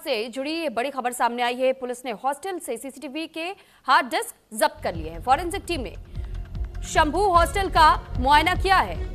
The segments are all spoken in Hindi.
से जुड़ी बड़ी खबर सामने आई है। पुलिस ने हॉस्टल से सीसीटीवी के हार्ड डिस्क जब्त कर लिए हैं। फॉरेंसिक टीम ने शंभू हॉस्टल का मुआयना किया है।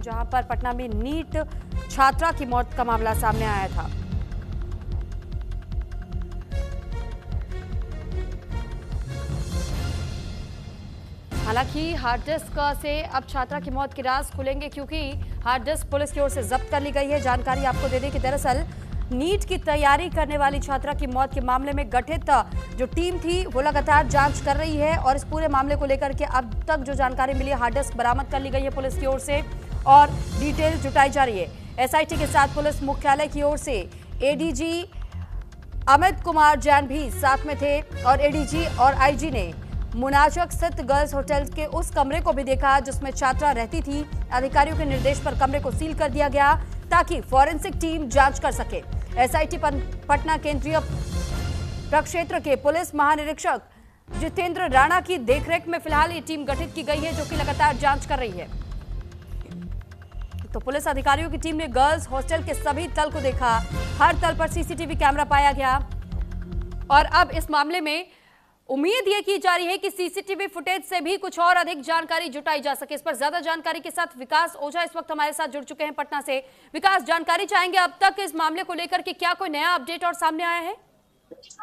जहां पर पटना में नीट छात्रा की मौत का मामला सामने आया था। हालांकि हार्ड डिस्क से अब छात्रा की मौत के राज खुलेंगे, क्योंकि हार्ड डिस्क पुलिस की ओर से जब्त कर ली गई है। जानकारी आपको दे दें कि दरअसल नीट की तैयारी करने वाली छात्रा की मौत के मामले में गठित जो टीम थी वो लगातार जांच कर रही है और इस पूरे मामले को लेकर के अब तक जो जानकारी मिली है, हार्ड डिस्क बरामद कर ली गई है पुलिस की ओर से और डिटेल जुटाई जा रही है। एसआईटी के साथ पुलिस मुख्यालय की ओर से एडीजी अमित कुमार जैन भी साथ में थे और एडीजी और आईजी ने मुनाजक स्थित गर्ल्स होटल के उस कमरे को भी देखा जिसमें छात्रा रहती थी। अधिकारियों के निर्देश पर कमरे को सील कर दिया गया ताकि फॉरेंसिक टीम जांच कर सके। एसआईटी पटना केंद्रीय प्रक्षेत्र के पुलिस महानिरीक्षक जितेंद्र राणा की देखरेख में फिलहाल ये टीम गठित की गई है, जो कि लगातार जांच कर रही है। तो पुलिस अधिकारियों की टीम ने गर्ल्स हॉस्टल के सभी तल को देखा। हर तल पर सीसीटीवी कैमरा पाया गया और अब इस मामले में उम्मीद ये की जा रही है कि सीसीटीवी फुटेज से भी कुछ और अधिक जानकारी जुटाई जा सके। इस पर ज्यादा जानकारी के साथ विकास ओझा इस वक्त हमारे साथ जुड़ चुके हैं पटना से। विकास, जानकारी चाहेंगे अब तक इस मामले को लेकर के क्या कोई नया अपडेट और सामने आया है?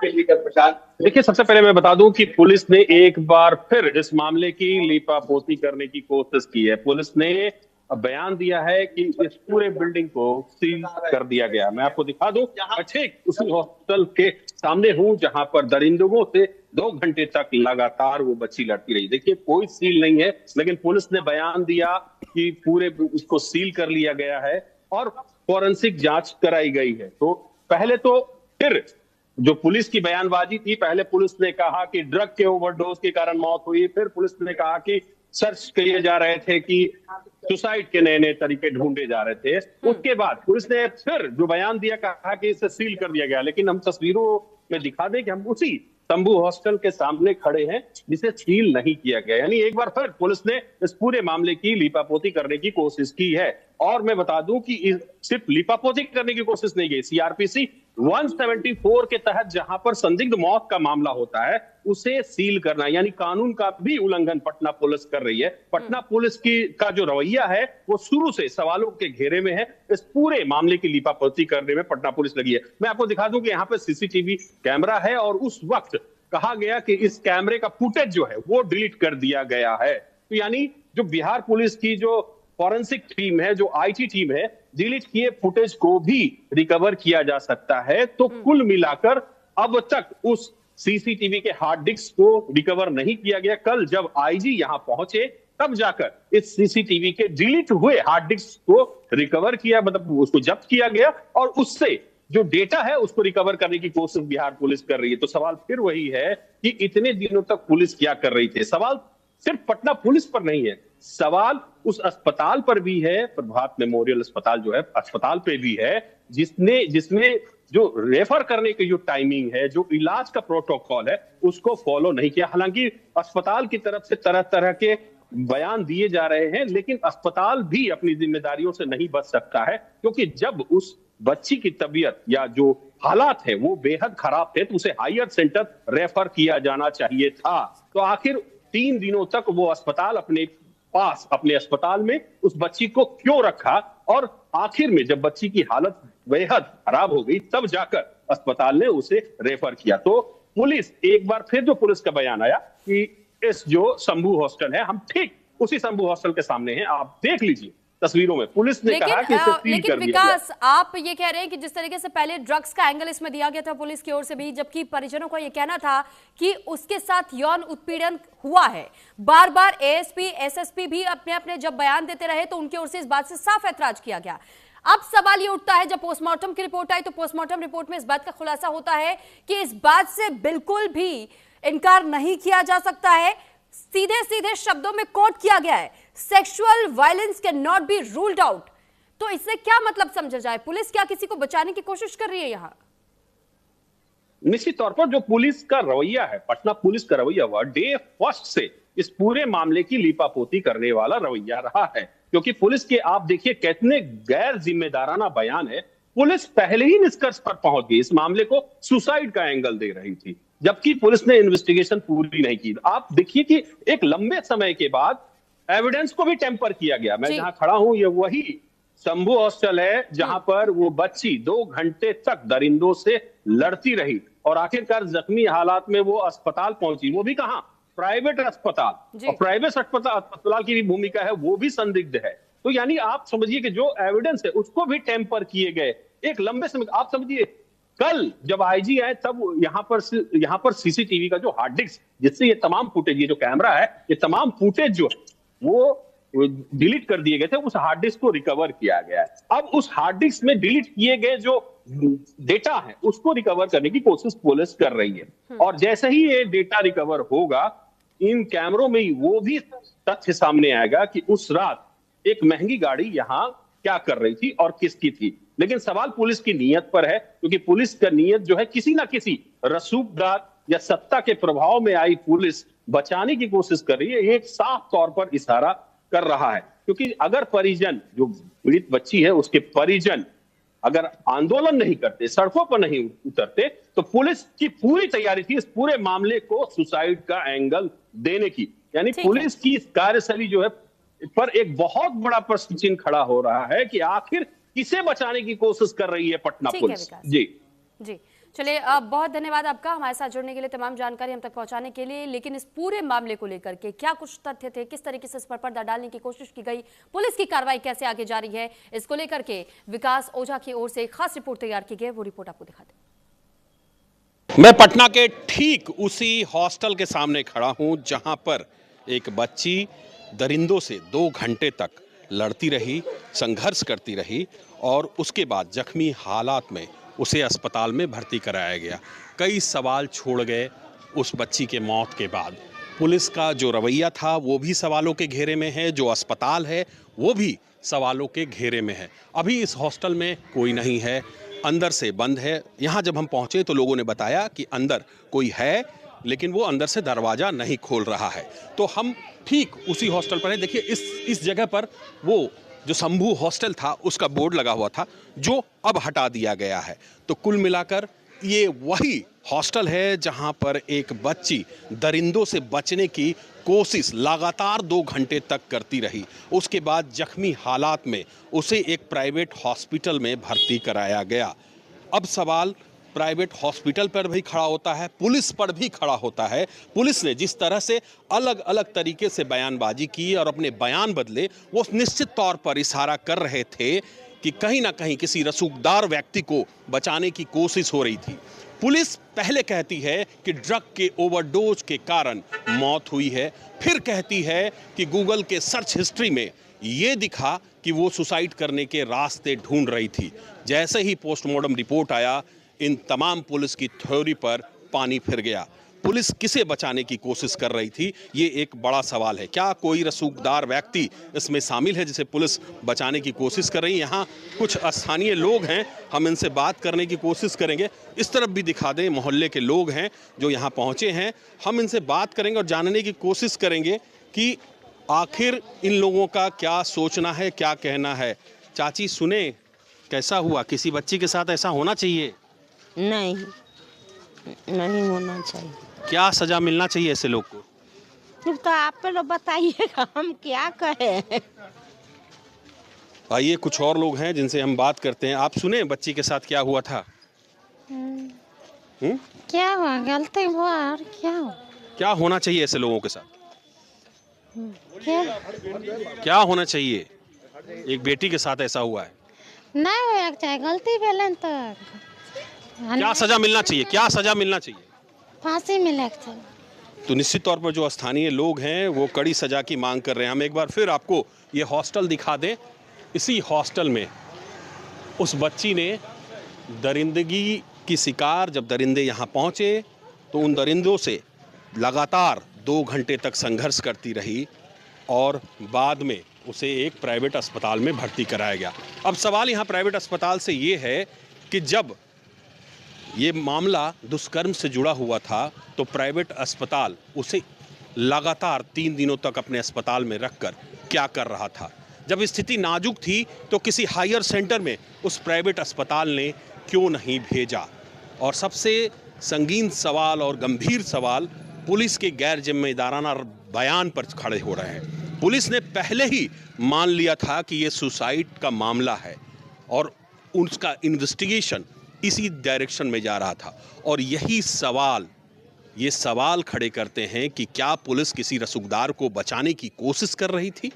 देखिए, सबसे पहले मैं बता दूं कि पुलिस ने एक बार फिर इस मामले की लीपापोती करने की कोशिश की है। पुलिस ने बयान दिया है कि इस पूरे बिल्डिंग को सील कर दिया गया। मैं आपको दिखा दूं, ठीक उसी हॉस्टल के सामने हूं जहां पर दरिंदों से 2 घंटे तक लगातार वो बच्ची लड़ती रही। देखिए, कोई सील नहीं है, लेकिन पुलिस ने बयान दिया कि पूरे उसको सील कर लिया गया है और फॉरेंसिक जांच कराई गई है। तो पहले तो फिर जो पुलिस की बयानबाजी थी, पहले पुलिस ने कहा कि ड्रग के ओवरडोज के कारण मौत हुई, फिर पुलिस ने कहा कि सर्च किए जा रहे थे कि सुसाइड के नए नए तरीके ढूंढे जा रहे थे। उसके बाद पुलिस ने फिर जो बयान दिया, कहा कि इसे सील कर दिया गया। लेकिन हम तस्वीरों में दिखा दें कि हम उसी शंभू हॉस्टल के सामने खड़े हैं जिसे सील नहीं किया गया। यानी एक बार फिर पुलिस ने इस पूरे मामले की लीपापोती करने की कोशिश की है। और मैं बता दूं कि सिर्फ लीपापोती करने की कोशिश नहीं की, सीआरपीसी 174 के तहत जहां पर संदिग्ध मौत का मामला होता है उसे सील करना, यानी कानून का भी उल्लंघन पटना पुलिस कर रही है। पटना पुलिस का जो रवैया है वो शुरू से सवालों के घेरे में है। इस पूरे मामले की लीपापोती करने में पटना पुलिस लगी है। मैं आपको दिखा दूं कि यहाँ पे सीसीटीवी कैमरा है और उस वक्त कहा गया कि इस कैमरे का फुटेज जो है वो डिलीट कर दिया गया है। तो यानी जो बिहार पुलिस की जो फॉरेंसिक टीम है, जो आईटी टीम है, डिलीट किए फुटेज को भी रिकवर किया जा सकता है। तो कुल मिलाकर अब तक उस सीसीटीवी के हार्ड डिस्क को रिकवर नहीं किया गया। कल जब आईजी यहां पहुंचे तब जाकर इस सीसीटीवी के डिलीट हुए हार्ड डिस्क को रिकवर किया, मतलब उसको जब्त किया गया और उससे जो डेटा है उसको रिकवर करने की कोशिश बिहार पुलिस कर रही है। तो सवाल फिर वही है कि इतने दिनों तक पुलिस क्या कर रही थी। सवाल सिर्फ पटना पुलिस पर नहीं है, सवाल उस अस्पताल पर भी है, प्रभात मेमोरियल अस्पताल जो है, अस्पताल पे भी है, जिसमें जो रेफर करने की जो टाइमिंग है, जो इलाज का प्रोटोकॉल है, उसको फॉलो नहीं किया। हालांकि अस्पताल की तरफ से तरह तरह के बयान दिए जा रहे हैं, लेकिन अस्पताल भी अपनी जिम्मेदारियों से नहीं बच सकता है, क्योंकि जब उस बच्ची की तबीयत या जो हालात है वो बेहद खराब थे तो उसे हायर सेंटर रेफर किया जाना चाहिए था। तो आखिर 3 दिनों तक वो अस्पताल अपने अस्पताल में उस बच्ची को क्यों रखा, और आखिर में जब बच्ची की हालत बेहद खराब हो गई तब जाकर अस्पताल ने उसे रेफर किया। तो पुलिस एक बार फिर जो पुलिस का बयान आया कि इस जो शंभू हॉस्टल है, हम ठीक उसी शंभू हॉस्टल के सामने हैं, आप देख लीजिए तस्वीरों में। पुलिस ने कहा कि इसे सील कर दिया गया। विकास, आप ये कह रहे हैं कि जिस तरीके से पहले ड्रग्स का एंगल इसमें दिया गया था पुलिस की ओर से भी, जबकि परिजनों का ये कहना था कि उसके साथ यौन उत्पीड़न हुआ है। बार बार एएसपी एसएसपी भी अपने अपने जब बयान देते रहे तो उनकी ओर से इस बात से साफ ऐतराज किया गया। अब सवाल ये उठता है, जब पोस्टमार्टम की रिपोर्ट आई तो पोस्टमार्टम रिपोर्ट में इस बात का खुलासा होता है कि इस बात से बिल्कुल भी इनकार नहीं किया जा सकता है। सीधे सीधे शब्दों में कोट किया गया है, sexual violence can not be ruled out. तो इससे क्या मतलब समझा जाए? पुलिस क्या किसी को बचाने की कोशिश कर रही है यहां? निश्चित तौर पर जो पुलिस का रवैया है, पटना पुलिस का रवैया हुआ डे फर्स्ट से इस पूरे मामले की लीपापोती करने वाला रवैया रहा है। क्योंकि पुलिस के आप देखिए कितने गैर जिम्मेदाराना बयान है। पुलिस पहले ही निष्कर्ष पर पहुंच गई, इस मामले को सुसाइड का एंगल दे रही थी, जबकि पुलिस ने इन्वेस्टिगेशन पूरी नहीं की। आप देखिए कि एक लंबे समय के बाद एविडेंस को भी टेम्पर किया गया। मैं जहां खड़ा हूं ये वही शंभू हॉस्टल है जहां पर वो बच्ची 2 घंटे तक दरिंदों से लड़ती रही और आखिरकार जख्मी हालात में वो अस्पताल पहुंची, वो भी कहां, प्राइवेट अस्पताल। और प्राइवेट अस्पताल की भी भूमिका है, वो भी संदिग्ध है। तो यानी आप समझिए कि जो एविडेंस है उसको भी टेम्पर किए गए एक लंबे समय। आप समझिए कल जब आईजी आए तब यहाँ पर सीसीटीवी का जो हार्ड डिस्क जिससे ये तमाम फुटेज, ये जो कैमरा है, ये तमाम फुटेज जो वो डिलीट कर दिए गए थे, उस हार्ड डिस्क को रिकवर किया गया है। अब उस हार्ड डिस्क में डिलीट किए गए जो डेटा है उसको रिकवर करने की कोशिश पुलिस कर रही है। और जैसे ही ये डेटा रिकवर होगा, इन कैमरों में वो भी तथ्य सामने आएगा कि उस रात एक महंगी गाड़ी यहां क्या कर रही थी और किसकी थी। लेकिन सवाल पुलिस की नीयत पर है, क्योंकि पुलिस का नीयत जो है किसी ना किसी रसूखदार या सत्ता के प्रभाव में आई पुलिस बचाने की कोशिश कर रही है। ये एक साफ तौर पर इशारा कर रहा है। क्योंकि अगर परिजन, जो पीड़ित बच्ची है उसके परिजन अगर आंदोलन नहीं करते, सड़कों पर नहीं उतरते, तो पुलिस की पूरी तैयारी थी इस पूरे मामले को सुसाइड का एंगल देने की। यानी पुलिस की कार्यशैली जो है पर एक बहुत बड़ा प्रश्न चिन्ह खड़ा हो रहा है कि आखिर किसे बचाने की कोशिश कर रही है पटना पुलिस। जी चलिए, बहुत धन्यवाद आपका हमारे साथ जुड़ने के लिए, तमाम जानकारी हम तक पहुंचाने के लिए। लेकिन इस पूरे मामले को लेकर के क्या कुछ तथ्य थे, किस तरीके से इस पर पर्दा डालने की कोशिश की गई, पुलिस की कार्रवाई कैसे आगे जा रही है, इसको लेकर के विकास ओझा की ओर से एक खास रिपोर्ट तैयार की गई, वो रिपोर्ट आपको दिखा दें। मैं पटना के ठीक उसी हॉस्टल के सामने खड़ा हूं जहां पर एक बच्ची दरिंदों से 2 घंटे तक लड़ती रही, संघर्ष करती रही और उसके बाद जख्मी हालात में उसे अस्पताल में भर्ती कराया गया। कई सवाल छोड़ गए उस बच्ची के मौत के बाद। पुलिस का जो रवैया था वो भी सवालों के घेरे में है, जो अस्पताल है वो भी सवालों के घेरे में है। अभी इस हॉस्टल में कोई नहीं है, अंदर से बंद है। यहाँ जब हम पहुँचे तो लोगों ने बताया कि अंदर कोई है, लेकिन वो अंदर से दरवाज़ा नहीं खोल रहा है। तो हम ठीक उसी हॉस्टल पर हैं। देखिए इस जगह पर वो जो शंभू हॉस्टल था उसका बोर्ड लगा हुआ था, जो अब हटा दिया गया है। तो कुल मिलाकर ये वही हॉस्टल है जहां पर एक बच्ची दरिंदों से बचने की कोशिश लगातार 2 घंटे तक करती रही। उसके बाद जख्मी हालात में उसे एक प्राइवेट हॉस्पिटल में भर्ती कराया गया। अब सवाल प्राइवेट हॉस्पिटल पर भी खड़ा होता है, पुलिस पर भी खड़ा होता है। पुलिस ने जिस तरह से अलग अलग तरीके से बयानबाजी की और अपने बयान बदले, वो निश्चित तौर पर इशारा कर रहे थे कि कहीं ना कहीं किसी रसूखदार व्यक्ति को बचाने की कोशिश हो रही थी। पुलिस पहले कहती है कि ड्रग के ओवरडोज के कारण मौत हुई है, फिर कहती है कि गूगल के सर्च हिस्ट्री में ये दिखा कि वो सुसाइड करने के रास्ते ढूंढ रही थी। जैसे ही पोस्टमार्टम रिपोर्ट आया, इन तमाम पुलिस की थ्योरी पर पानी फिर गया। पुलिस किसे बचाने की कोशिश कर रही थी, ये एक बड़ा सवाल है। क्या कोई रसूखदार व्यक्ति इसमें शामिल है जिसे पुलिस बचाने की कोशिश कर रही है? यहाँ कुछ स्थानीय लोग हैं, हम इनसे बात करने की कोशिश करेंगे। इस तरफ भी दिखा दें, मोहल्ले के लोग हैं जो यहाँ पहुँचे हैं, हम इनसे बात करेंगे और जानने की कोशिश करेंगे कि आखिर इन लोगों का क्या सोचना है, क्या कहना है। चाची सुने, कैसा हुआ? किसी बच्ची के साथ ऐसा होना चाहिए? नहीं होना चाहिए। क्या सजा मिलना चाहिए ऐसे लोग को? फिर तो आप लोग बताइएगा, हम क्या कहें। आइए कुछ और लोग हैं जिनसे हम बात करते हैं। आप सुने बच्ची के साथ क्या हुआ था? क्या हुआ? गलती हुआ और क्या हुआ? क्या होना चाहिए ऐसे लोगों के साथ? क्या क्या होना चाहिए? एक बेटी के साथ ऐसा हुआ है, नहीं होया के चाहे, गलती भेलन तो क्या सजा मिलना चाहिए? क्या सजा मिलना चाहिए? फांसी मिले के चाही। तो निश्चित तौर पर जो स्थानीय लोग हैं वो कड़ी सजा की मांग कर रहे हैं। हम एक बार फिर आपको ये हॉस्टल दिखा दें। इसी हॉस्टल में उस बच्ची ने दरिंदगी की शिकार, जब दरिंदे यहाँ पहुँचे तो उन दरिंदों से लगातार 2 घंटे तक संघर्ष करती रही और बाद में उसे एक प्राइवेट अस्पताल में भर्ती कराया गया। अब सवाल यहाँ प्राइवेट अस्पताल से ये है कि जब ये मामला दुष्कर्म से जुड़ा हुआ था तो प्राइवेट अस्पताल उसे लगातार 3 दिनों तक अपने अस्पताल में रखकर क्या कर रहा था? जब स्थिति नाजुक थी तो किसी हायर सेंटर में उस प्राइवेट अस्पताल ने क्यों नहीं भेजा? और सबसे संगीन सवाल और गंभीर सवाल पुलिस के गैर जिम्मेदाराना बयान पर खड़े हो रहे हैं। पुलिस ने पहले ही मान लिया था कि ये सुसाइड का मामला है और उसका इन्वेस्टिगेशन इसी डायरेक्शन में जा रहा था। और यही सवाल, ये सवाल खड़े करते हैं कि क्या पुलिस किसी रसूखदार को बचाने की कोशिश कर रही थी?